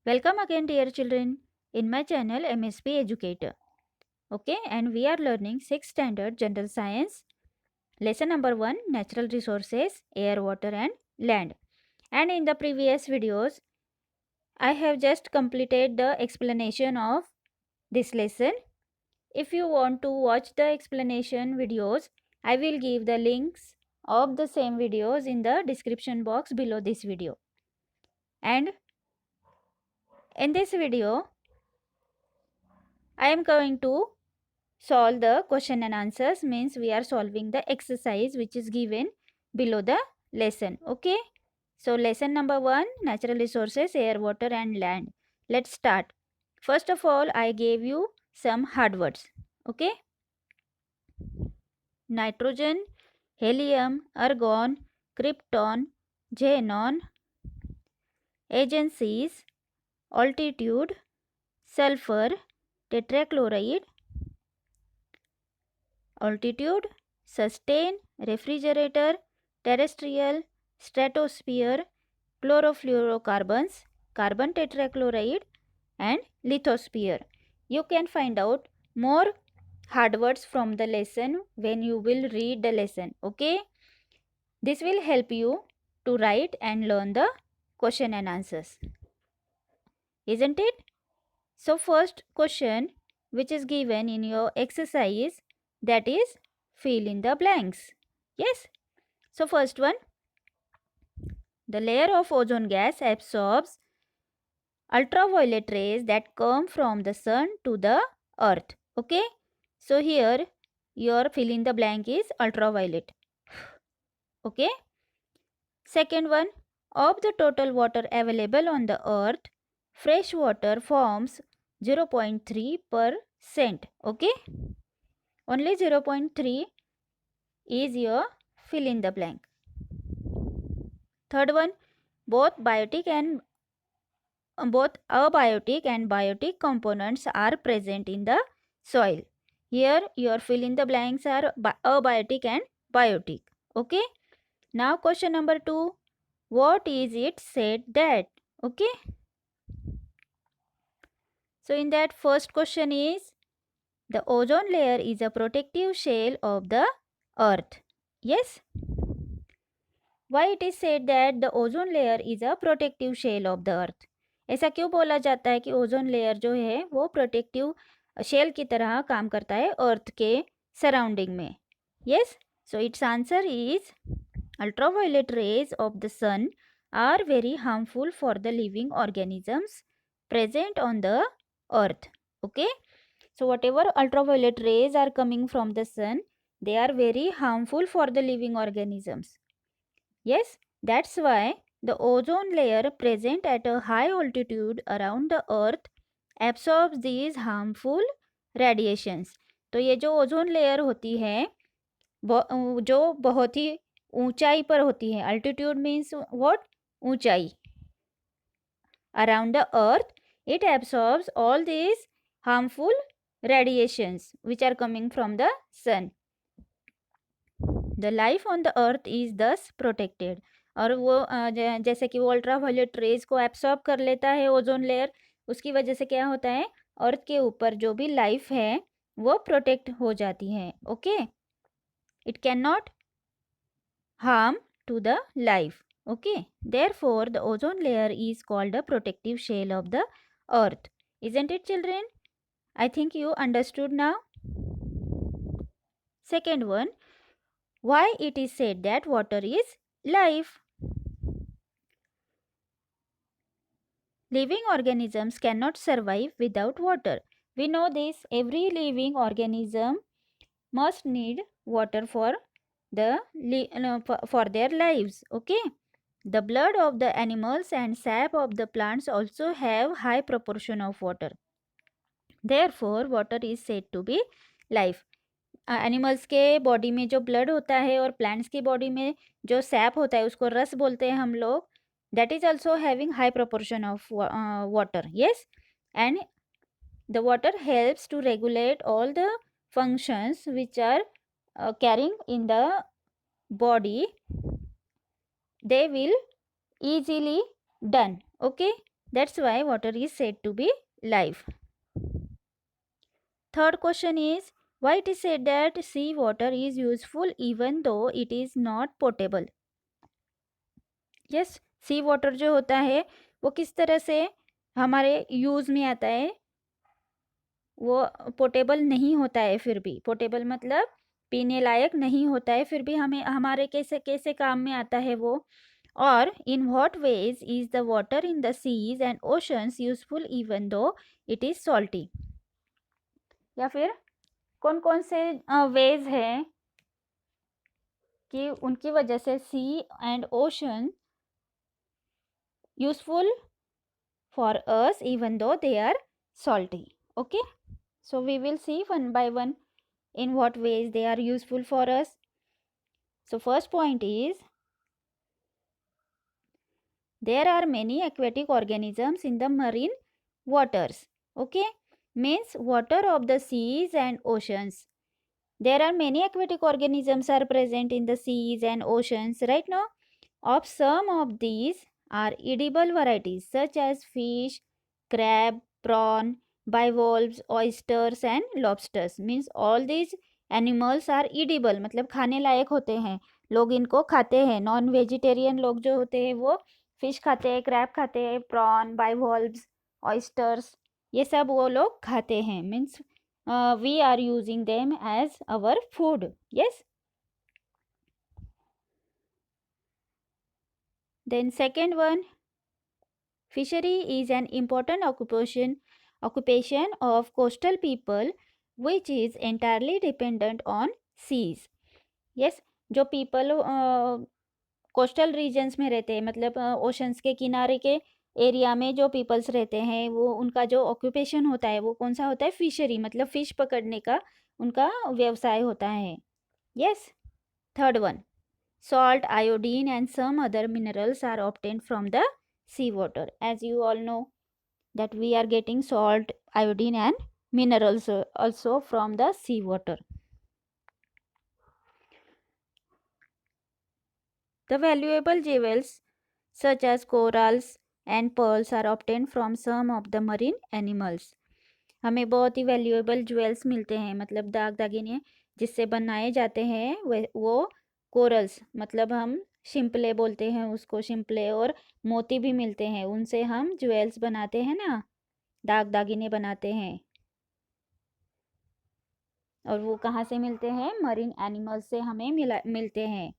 Welcome again, dear children, in my channel MSP Educator. Okay, and we are learning 6th standard General Science, lesson number 1 Natural Resources, Air, Water, and Land. And in the previous videos, I have just completed the explanation of this lesson. If you want to watch the explanation videos, I will give the links of the same videos in the description box below this video. And in this video, I am going to solve the question and answers, means we are solving the exercise which is given below the lesson. Okay, so lesson number 1 natural resources, air, water, and land. Let's start. First of all, I gave you some hard words. Okay, nitrogen, helium, argon, krypton, xenon, agencies, altitude, sulfur, tetrachloride, altitude, sustain, refrigerator, terrestrial, stratosphere, chlorofluorocarbons, carbon tetrachloride, and lithosphere. You can find out more hard words from the lesson when you will read the lesson. Okay, this will help you to write and learn the question and answers, isn't it? So first question which is given in your exercise, that is fill in the blanks. Yes. So first one, the layer of ozone gas absorbs ultraviolet rays that come from the sun to the earth. Okay. So here your fill in the blank is ultraviolet. Okay. Second one, of the total water available on the earth, fresh water forms 0.3%. Okay. Only 0.3 is your fill in the blank. Third one, both abiotic and biotic components are present in the soil. Here your fill in the blanks are abiotic and biotic. Okay. Now question number 2. What is it said that? Okay. So in that first question is, the ozone layer is a protective shell of the earth. Yes. Why it is said that the ozone layer is a protective shell of the earth? ऐसा क्यों बोला जाता है कि ozone layer जो है वो protective shell की तरह काम करता है अर्थ के सराउंडिंग में? Yes, so it's answer is ultraviolet rays of the sun are very harmful for the living organisms present on the earth. Okay, so whatever ultraviolet rays are coming from the sun, they are very harmful for the living organisms. Yes, that's why the ozone layer present at a high altitude around the earth absorbs these harmful radiations. तो ये जो ozone layer होती है जो बहुत ही ऊंचाई पर होती है, अल्टीट्यूड मीन्स व्हाट, ऊंचाई, around the earth, it absorbs all these harmful radiations which are coming from the sun. The life on the earth is thus protected. और वो जैसे कि वो अल्ट्रावायलेट रेज को एब्सॉर्ब कर लेता है ओजोन लेयर, उसकी वजह से क्या होता है, अर्थ के ऊपर जो भी लाइफ है वो प्रोटेक्ट हो जाती है. Okay, it can not harm to the life. Okay, therefore the ozone layer is called a protective shell of the earth. Isn't it, children? I think you understood now. Second one, why it is said that water is life? Living organisms cannot survive without water. We know this. Every living organism must need water for for their lives. Okay, the blood of the animals and sap of the plants also have high proportion of water. Therefore water is said to be life. Animals के body में जो blood होता है और plants की body में जो SAP होता है उसको रस बोलते हैं हम लोग. That is also having high proportion of water. Yes, and the water helps to regulate all the functions which are carrying in the body. They will easily done. Okay, That's why water is said to be life. Third question is, why it is said that sea water is useful even though it is not potable? Yes, sea water जो होता है वो किस तरह से हमारे use में आता है, वो पोर्टेबल नहीं होता है, फिर भी पोर्टेबल मतलब पीने लायक नहीं होता है, फिर भी हमें हमारे कैसे कैसे काम में आता है वो, और in what ways is the water in the seas and oceans useful even though it is salty, या फिर कौन कौन से वेज हैं कि उनकी वजह से sea and ocean useful for us even though they are salty. Okay, so we will see one by one in what ways they are useful for us. So first point is, there are many aquatic organisms in the marine waters. Okay, means water of the seas and oceans. There are many aquatic organisms are present in the seas and oceans right now. Of some of these are edible varieties such as fish, crab, prawn, bivalves, oysters and lobsters. Means all these animals are edible, मतलब खाने लायक होते हैं, लोग इनको खाते हैं. Non vegetarian लोग जो होते हैं वो फिश खाते हैं, क्रैब खाते हैं, प्रॉन, बाइवॉल्व्स, ऑयस्टर्स, ये सब वो लोग खाते हैं. Means we are using them as our food. Yes. Then second one, fishery is an important occupation of coastal people which is entirely dependent on seas. Yes, जो people कोस्टल रीजन्स में रहते हैं, मतलब ओशंस के किनारे के area में जो पीपल्स रहते हैं, वो उनका जो ऑक्यूपेशन होता है वो कौन सा होता है? फिशरी, मतलब फिश पकड़ने का उनका व्यवसाय होता है. Yes. Third one, salt, iodine and some other minerals are obtained from the sea water. As you all know that we are getting salt, iodine and minerals also from the sea water. The valuable jewels such as corals and pearls are obtained from some of the marine animals. हमें बहुत ही valuable jewels मिलते हैं, मतलब दाग दागिने जिससे बनाए जाते हैं वो कोरल्स, मतलब हम शिंपले बोलते हैं उसको, शिंपले, और मोती भी मिलते हैं, उनसे हम ज्वेल्स बनाते हैं ना, दाग दागिने बनाते हैं. और वो कहाँ से मिलते हैं? मरीन एनिमल्स से हमें मिलते हैं.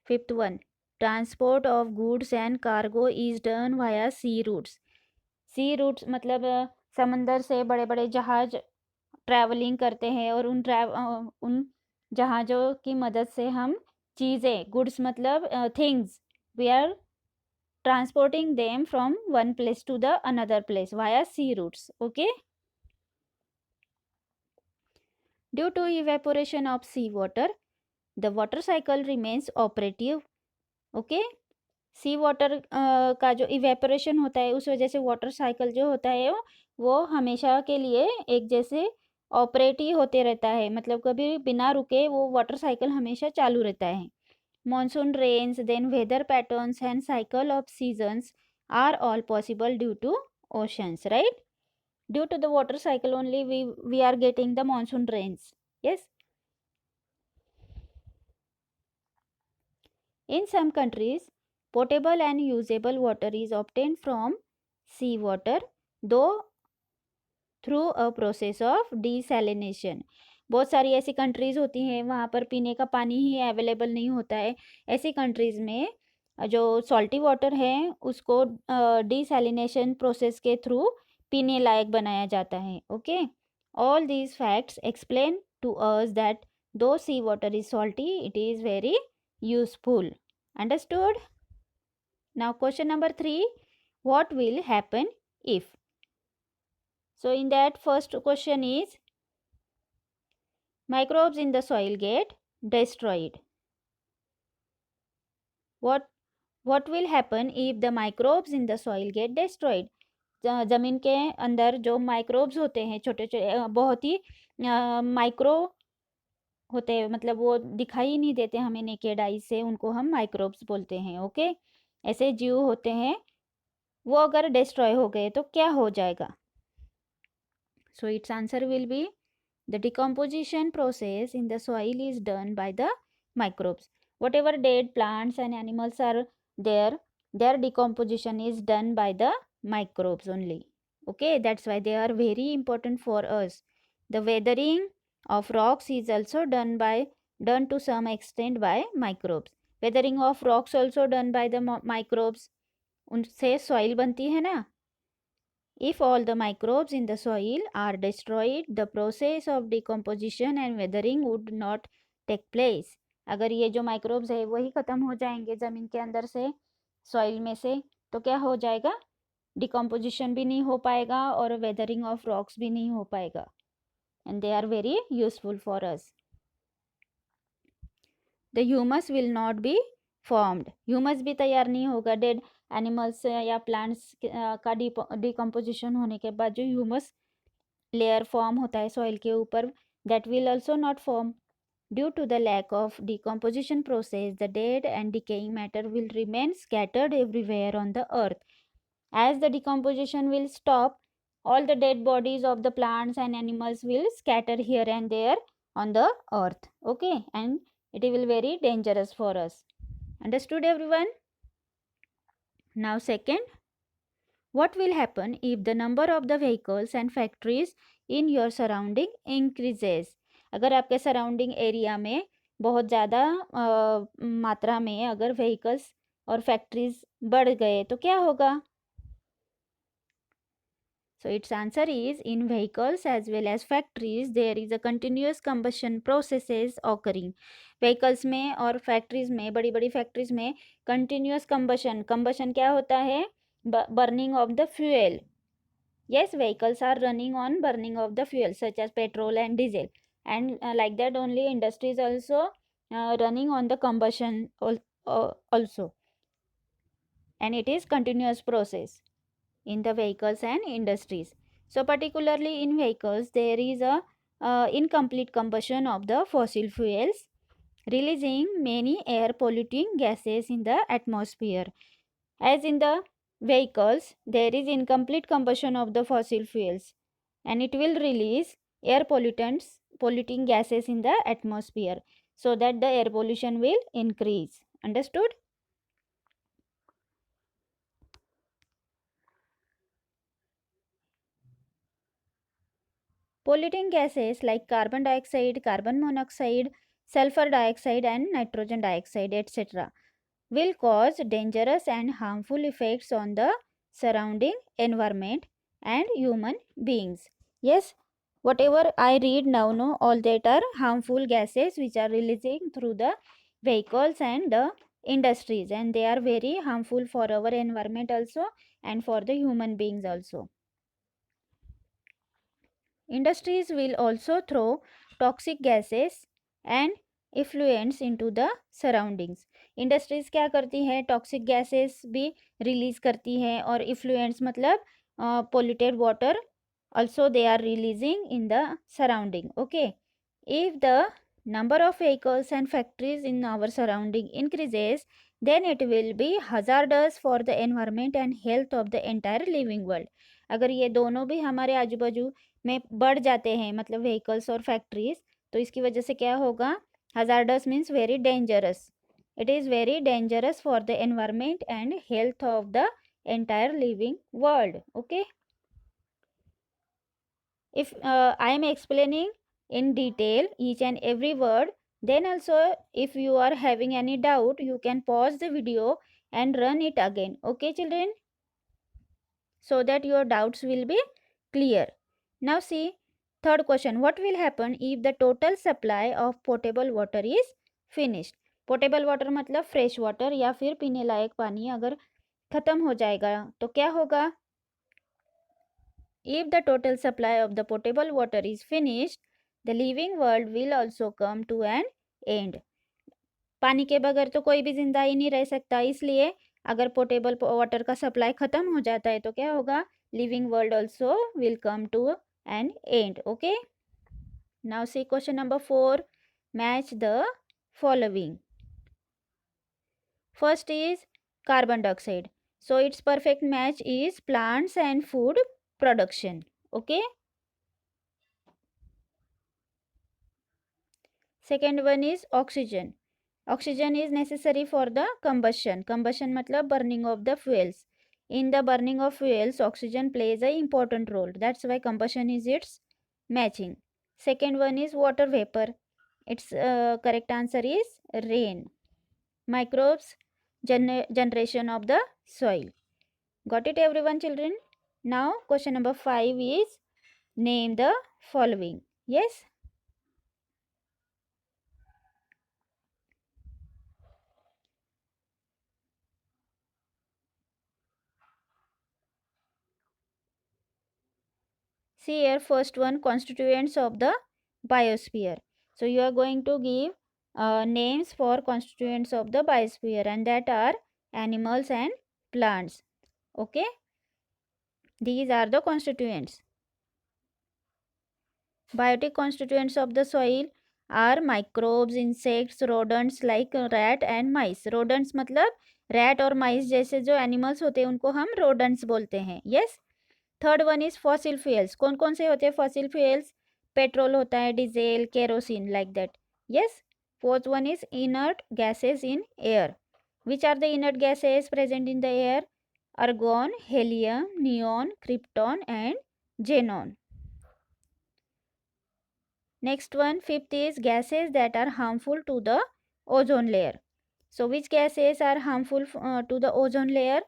Fifth one, transport of goods and cargo is done via sea roots. Sea routes मतलब समंदर से बड़े बड़े जहाज ट्रैवलिंग करते हैं, और उन जहाज़ों की मदद से हम चीज़ें, गुड्स मतलब things, we are transporting them from one place to the another place via sea routes. Okay. Due to evaporation of sea water the water cycle remains operative. Okay. Sea water का जो evaporation होता है उस वजह से water cycle जो होता है वो हमेशा के लिए एक जैसे ऑपरेटिव होते रहता है, मतलब कभी बिना रुके वो वाटर साइकिल हमेशा चालू रहता है. Monsoon rains, then weather patterns and cycle of seasons are all possible due to oceans, right? Due to the water cycle only we are getting the monsoon rains. Yes. In some countries, potable and usable water is obtained from sea water, though through a process of desalination. बहुत सारी ऐसी countries होती हैं वहाँ पर पीने का पानी ही अवेलेबल नहीं होता है. ऐसी कंट्रीज़ में जो सॉल्टी वाटर है उसको डिसैलिनेशन प्रोसेस के थ्रू पीने लायक बनाया जाता है. Okay. All these facts explain to us that though sea water is salty it is very useful. Understood? Now question number 3, what will happen if? So in that first question is, microbes in the soil get destroyed. What will happen if the microbes in the soil get destroyed? ज़मीन के अंदर जो microbes होते हैं, छोटे छोटे बहुत ही micro होते हैं, मतलब वो दिखाई ही नहीं देते हमें नेकेड आई से, उनको हम माइक्रोब्स बोलते हैं. ओके. ऐसे जीव होते हैं वो अगर डिस्ट्रॉय हो गए तो क्या हो जाएगा? So it's answer will be the decomposition process in the soil is done by the microbes. Whatever dead plants and animals are there, their decomposition is done by the microbes only. Okay, that's why they are very important for us. The weathering of rocks is also done to some extent by microbes. Weathering of rocks also done by the microbes. उनसे soil बनती है ना. If all the microbes in the soil are destroyed, the process of decomposition and weathering would not take place. अगर ये जो microbes है वही ख़त्म हो जाएंगे ज़मीन के अंदर से, सॉइल में से, तो क्या हो जाएगा? डिकम्पोजिशन भी नहीं हो पाएगा और वेदरिंग ऑफ रॉक्स भी नहीं हो पाएगा. And they are very useful for us. The humus will not be formed. Humus भी तैयार नहीं होगा. डेड एनिमल्स या प्लांट्स का डिकम्पोजिशन होने के बाद जो ह्यूमस लेयर फॉर्म होता है सॉइल के ऊपर, that will also not form. Due to the lack of decomposition process, the dead and decaying matter will remain scattered everywhere on the earth. As the decomposition will stop, all the dead bodies of the plants and animals will scatter here and there on the earth. Okay, and it will very dangerous for us. Understood everyone? Now second, what will happen if the number of the vehicles and factories in your surrounding increases? अगर आपके surrounding area में बहुत ज़्यादा मात्रा में अगर vehicles और factories बढ़ गए तो क्या होगा? So its answer is, in vehicles as well as factories there is a continuous combustion processes occurring. Vehicles में और factories में, बड़ी बड़ी factories में continuous combustion क्या होता है? Burning of the fuel. Yes, vehicles are running on burning of the fuel such as petrol and diesel, and like that only industries also running on the combustion also, and it is continuous process in the vehicles and industries. So particularly in vehicles there is a incomplete combustion of the fossil fuels, releasing many air polluting gases in the atmosphere. As in the vehicles there is incomplete combustion of the fossil fuels and it will release air polluting gases in the atmosphere, so that the air pollution will increase. Understood? Polluting gases like carbon dioxide, carbon monoxide, sulfur dioxide and nitrogen dioxide etc. will cause dangerous and harmful effects on the surrounding environment and human beings. Yes, whatever I read now, no, all that are harmful gases which are releasing through the vehicles and the industries, and they are very harmful for our environment also and for the human beings also. Industries will also throw toxic gases and effluents into the surroundings. Industries क्या करती हैं? Toxic gases भी release करती हैं और effluents मतलब polluted water also they are releasing in the surrounding. Okay, if the number of vehicles and factories in our surrounding increases, then it will be hazardous for the environment and health of the entire living world. अगर ये दोनों भी हमारे आजू बाजू में बढ़ जाते हैं, मतलब व्हीकल्स और फैक्ट्रीज, तो इसकी वजह से क्या होगा? Hazardous means very dangerous. It is very dangerous for the environment and health of the entire living world. Okay, if I am explaining in detail each and every word, then also if you are having any doubt you can pause the video and run it again. Okay children, so that your doubts will be clear. Now see, third question, what will happen if the total supply of potable water is finished? Potable water मतलब fresh water या फिर पीने लायक पानी अगर ख़त्म हो जाएगा तो क्या होगा? If the total supply of the potable water is finished, the living world will also come to an end. पानी के बगैर तो कोई भी जिंदा ही नहीं रह सकता, इसलिए अगर पोटेबल वाटर का सप्लाई ख़त्म हो जाता है तो क्या होगा? Living world also will come to an end. Okay, now see question number 4. Match the following. First is carbon dioxide. So its perfect match is plants and food production. Okay. Second one is oxygen. Oxygen is necessary for the combustion. Combustion matlab burning of the fuels. In the burning of fuels, oxygen plays a important role. That's why combustion is its matching. Second one is water vapor. Its correct answer is rain. Microbes generation of the soil. Got it everyone children? Now question number 5 is name the following. Yes? See here first one, constituents of the biosphere. So you are going to give names for constituents of the biosphere, and that are animals and plants. Okay? These are the constituents. Biotic constituents of the soil are microbes, insects, rodents like rat and mice. Rodents मतलब rat और mice जैसे जो animals होते हैं उनको हम rodents बोलते हैं. Yes? Third one is fossil fuels. कौन कौन से होते हैं फॉसिल फ्यूल्स? पेट्रोल होता है, diesel, kerosene, like that. Yes. Fourth one is inert gases in air. Which are the inert gases present in the air? argon, helium, neon, krypton and xenon. Next one, fifth is gases that are harmful to the ozone layer. So which gases are harmful to the ozone layer?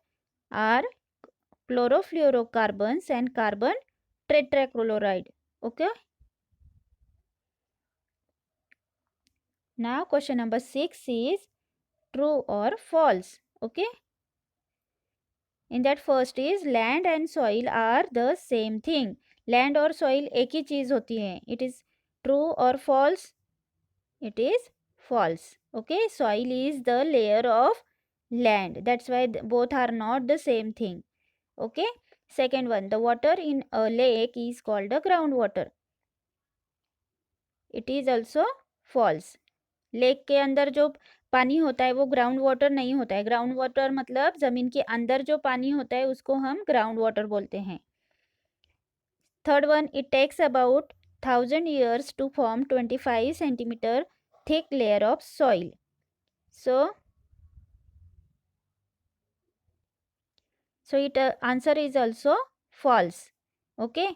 Are chlorofluorocarbons and carbon tetrachloride. Okay. Now question number 6 is true or false. Okay. In that first is land and soil are the same thing. Land और soil एक ही चीज होती है. It is true or false? It is false. Okay. Soil is the layer of land. That's why both are not the same thing. Okay. Second one, the water in a lake is called the groundwater. It is also false. Lake के अंदर जो पानी होता है वो ground water नहीं होता है. ग्राउंड वाटर मतलब जमीन के अंदर जो पानी होता है उसको हम ग्राउंड वाटर बोलते हैं. Third one, it takes about 1000 years to form 25 centimeter thick layer of soil. So it answer is also false. Okay.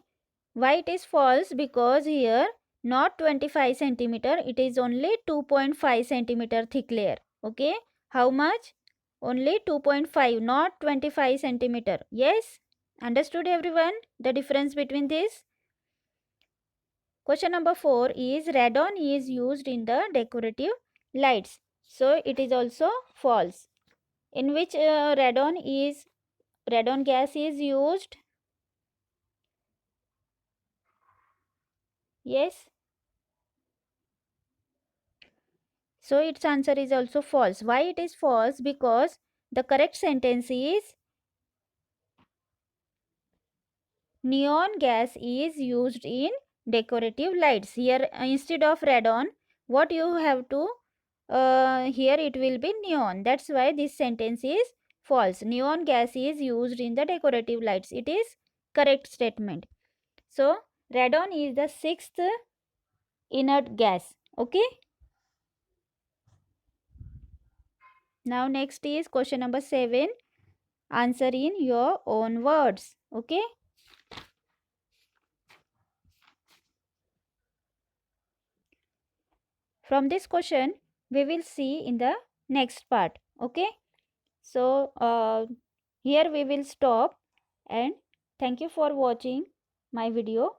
Why it is false? Because here not 25 centimeter, it is only 2.5 centimeter thick layer. Okay. How much? Only 2.5, not 25 centimeter. Yes. Understood everyone the difference between this? Question number 4 is radon is used in the decorative lights. So it is also false. In which radon gas is used? Yes. So its answer is also false. Why it is false? Because the correct sentence is neon gas is used in decorative lights. Here instead of radon, what you have to here it will be neon. That's why this sentence is false. Neon gas is used in the decorative lights. It is correct statement. So radon is the sixth inert gas. Okay. Now next is question number 7. Answer in your own words. Okay. From this question we will see in the next part. Okay. So here we will stop, and thank you for watching my video.